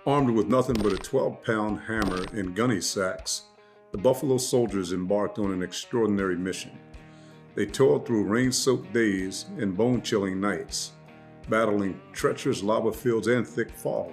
Armed with nothing but a 12-pound hammer and gunny sacks, the Buffalo Soldiers embarked on an extraordinary mission. They toiled through rain-soaked days and bone-chilling nights, battling treacherous lava fields and thick fog.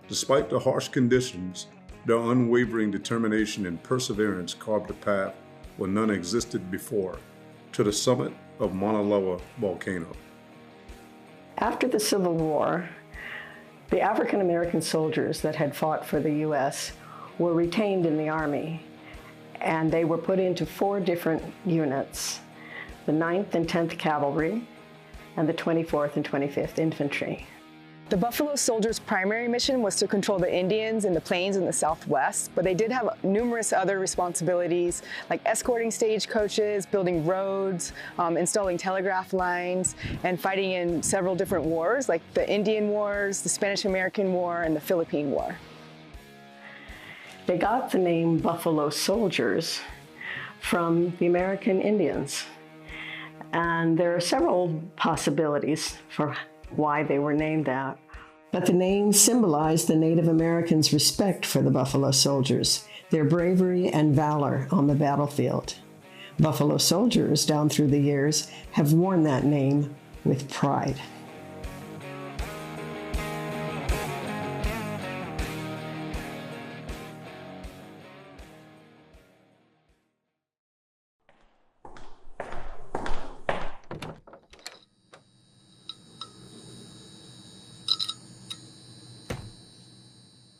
Despite the harsh conditions, their unwavering determination and perseverance carved a path where none existed before, to the summit of Mauna Loa volcano. After the Civil War, the African American soldiers that had fought for the U.S. were retained in the Army, and they were put into 4 different units: the 9th and 10th Cavalry, and the 24th and 25th Infantry. The Buffalo Soldiers' primary mission was to control the Indians in the plains in the Southwest, but they did have numerous other responsibilities, like escorting stagecoaches, building roads, installing telegraph lines, and fighting in several different wars, like the Indian Wars, the Spanish-American War, and the Philippine War. They got the name Buffalo Soldiers from the American Indians, and there are several possibilities for why they were named that. But the name symbolized the Native Americans' respect for the Buffalo Soldiers, their bravery and valor on the battlefield. Buffalo Soldiers, down through the years, have worn that name with pride.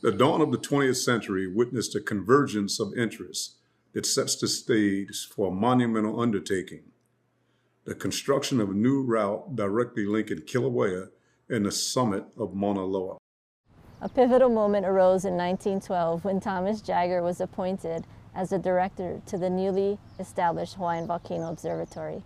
The dawn of the 20th century witnessed a convergence of interests that sets the stage for a monumental undertaking: the construction of a new route directly linking Kīlauea and the summit of Mauna Loa. A pivotal moment arose in 1912 when Thomas Jagger was appointed as the director to the newly established Hawaiian Volcano Observatory.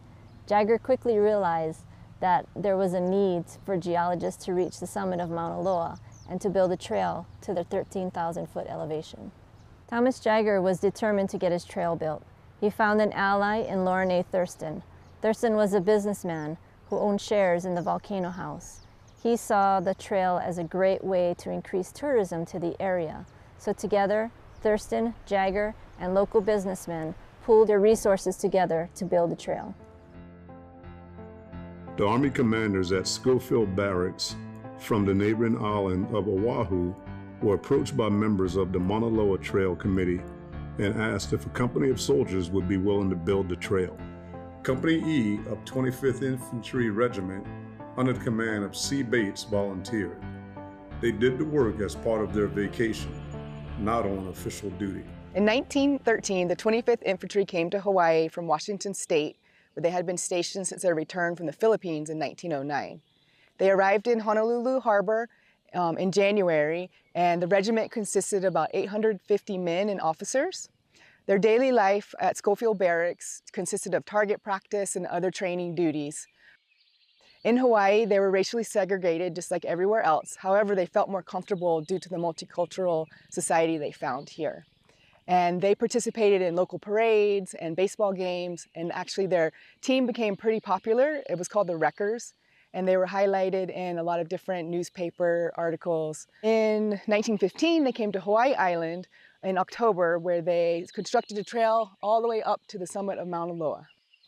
Jagger quickly realized that there was a need for geologists to reach the summit of Mauna Loa and to build a trail to the 13,000-foot elevation. Thomas Jagger was determined to get his trail built. He found an ally in Loren A. Thurston. Thurston was a businessman who owned shares in the Volcano House. He saw the trail as a great way to increase tourism to the area. So together, Thurston, Jagger, and local businessmen pooled their resources together to build the trail. The Army commanders at Schofield Barracks from the neighboring island of Oahu were approached by members of the Mauna Loa Trail Committee and asked if a company of soldiers would be willing to build the trail. Company E of 25th Infantry Regiment, under the command of C. Bates, volunteered. They did the work as part of their vacation, not on official duty. In 1913, the 25th Infantry came to Hawaii from Washington State, where they had been stationed since their return from the Philippines in 1909. They arrived in Honolulu Harbor in January, and the regiment consisted of about 850 men and officers. Their daily life at Schofield Barracks consisted of target practice and other training duties. In Hawaii, they were racially segregated just like everywhere else. However, they felt more comfortable due to the multicultural society they found here. And they participated in local parades and baseball games, and actually their team became pretty popular. It was called the Wreckers, and they were highlighted in a lot of different newspaper articles. In 1915, they came to Hawaii Island in October, where they constructed a trail all the way up to the summit of Mauna Loa.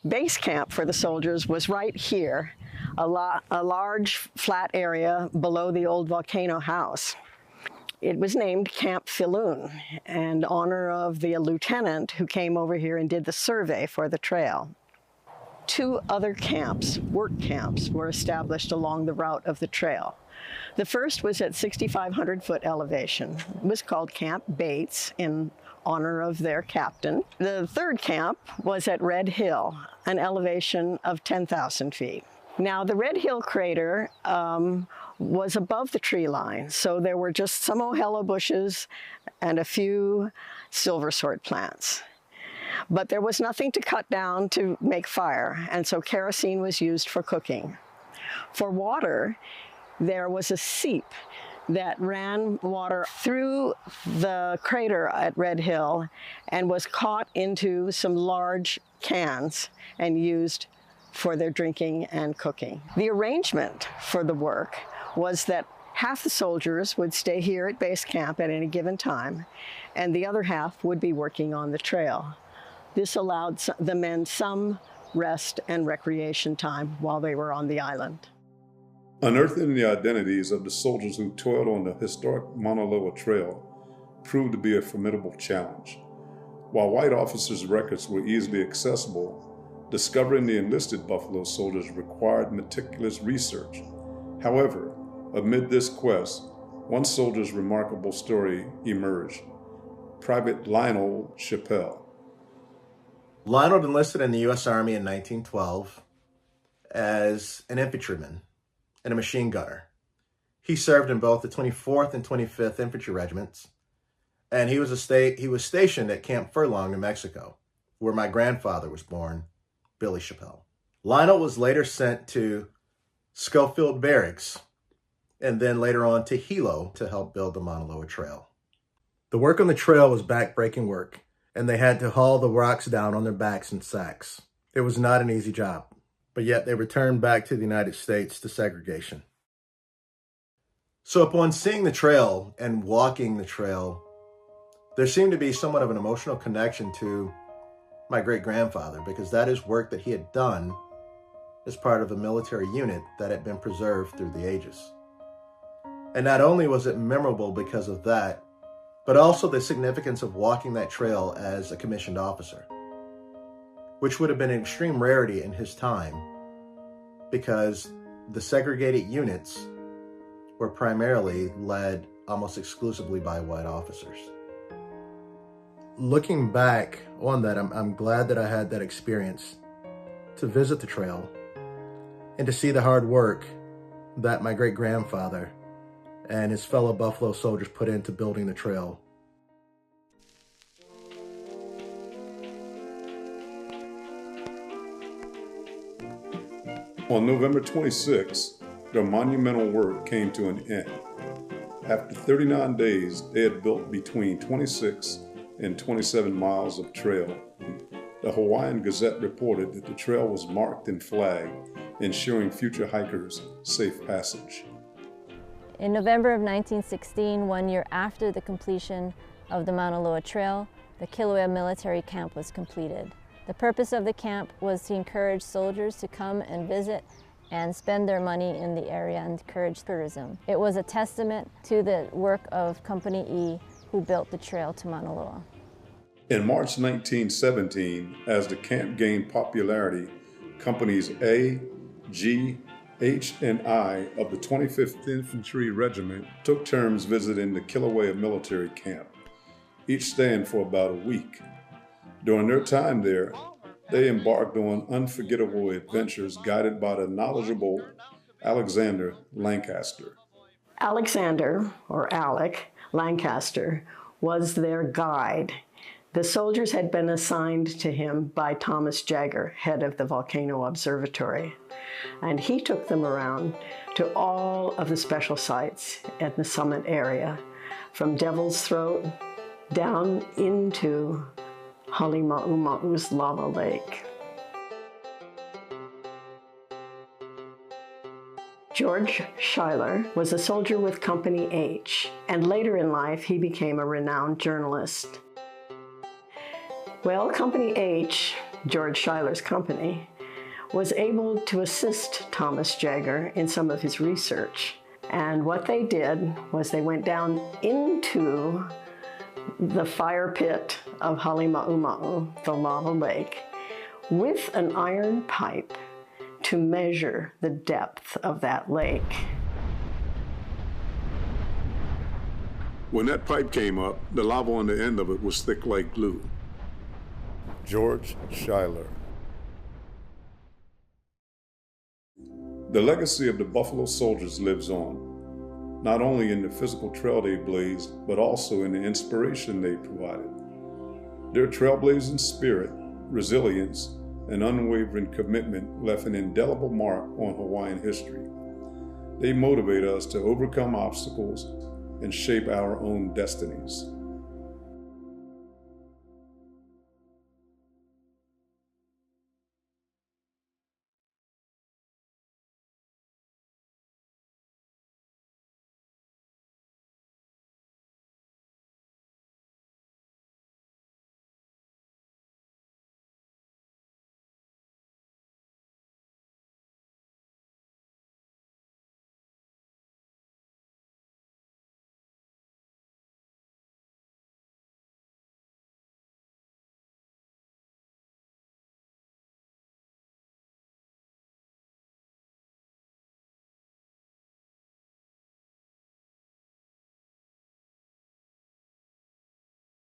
Base camp for the soldiers was right here, a large flat area below the old Volcano House. It was named Camp Filoon in honor of the lieutenant who came over here and did the survey for the trail. 2 other camps, work camps, were established along the route of the trail. The first was at 6,500-foot elevation. It was called Camp Bates in honor of their captain. The third camp was at Red Hill, an elevation of 10,000 feet. Now, the Red Hill crater was above the tree line, so there were just some ohelo bushes and a few silversword plants. But there was nothing to cut down to make fire, and so kerosene was used for cooking. For water, there was a seep that ran water through the crater at Red Hill and was caught into some large cans and used for their drinking and cooking. The arrangement for the work was that Half the soldiers would stay here at base camp at any given time, and the other half would be working on the trail. This allowed the men some rest and recreation time while they were on the island. Unearthing the identities of the soldiers who toiled on the historic Maunaloa Trail proved to be a formidable challenge. While white officers' records were easily accessible, discovering the enlisted Buffalo Soldiers required meticulous research. However, amid this quest, one soldier's remarkable story emerged: Private Lionel Chappell. Lionel enlisted in the U.S. Army in 1912 as an infantryman and a machine gunner. He served in both the 24th and 25th Infantry Regiments, and he was stationed at Camp Furlong, New Mexico, where my grandfather was born, Billy Chappell. Lionel was later sent to Schofield Barracks, and then later on to Hilo to help build the Mauna Loa Trail. The work on the trail was back-breaking work, and they had to haul the rocks down on their backs in sacks. It was not an easy job, but yet they returned back to the United States to segregation. So upon seeing the trail and walking the trail, there seemed to be somewhat of an emotional connection to my great-grandfather, because that is work that he had done as part of a military unit that had been preserved through the ages. And not only was it memorable because of that, but also the significance of walking that trail as a commissioned officer, which would have been an extreme rarity in his time, because the segregated units were primarily led almost exclusively by white officers. Looking back on that, I'm glad that I had that experience to visit the trail and to see the hard work that my great-grandfather and his fellow Buffalo Soldiers put into building the trail. On November 26, their monumental work came to an end. After 39 days, they had built between 26 and 27 miles of trail. The Hawaiian Gazette reported that the trail was marked and flagged, ensuring future hikers safe passage. In November of 1916, 1 year after the completion of the Mauna Loa Trail, the Kīlauea military camp was completed. The purpose of the camp was to encourage soldiers to come and visit and spend their money in the area and encourage tourism. It was a testament to the work of Company E, who built the trail to Mauna Loa. In March 1917, as the camp gained popularity, Companies A, G, H, and I of the 25th Infantry Regiment took turns visiting the Kīlauea military camp, each staying for about a week. During their time there, they embarked on unforgettable adventures guided by the knowledgeable Alexander Lancaster. Alexander, or Alec, Lancaster was their guide. The soldiers had been assigned to him by Thomas Jagger, head of the Volcano Observatory, and he took them around to all of the special sites at the summit area, from Devil's Throat down into Halemaʻumau's lava lake. George Schuyler was a soldier with Company H, and later in life he became a renowned journalist. Well, Company H, George Schuyler's company, was able to assist Thomas Jagger in some of his research. And what they did was they went down into the fire pit of Halemaʻumau, the lava lake, with an iron pipe to measure the depth of that lake. When that pipe came up, the lava on the end of it was thick like glue. George Schuyler. The legacy of the Buffalo Soldiers lives on, not only in the physical trail they blazed, but also in the inspiration they provided. Their trailblazing spirit, resilience, and unwavering commitment left an indelible mark on Hawaiian history. They motivate us to overcome obstacles and shape our own destinies.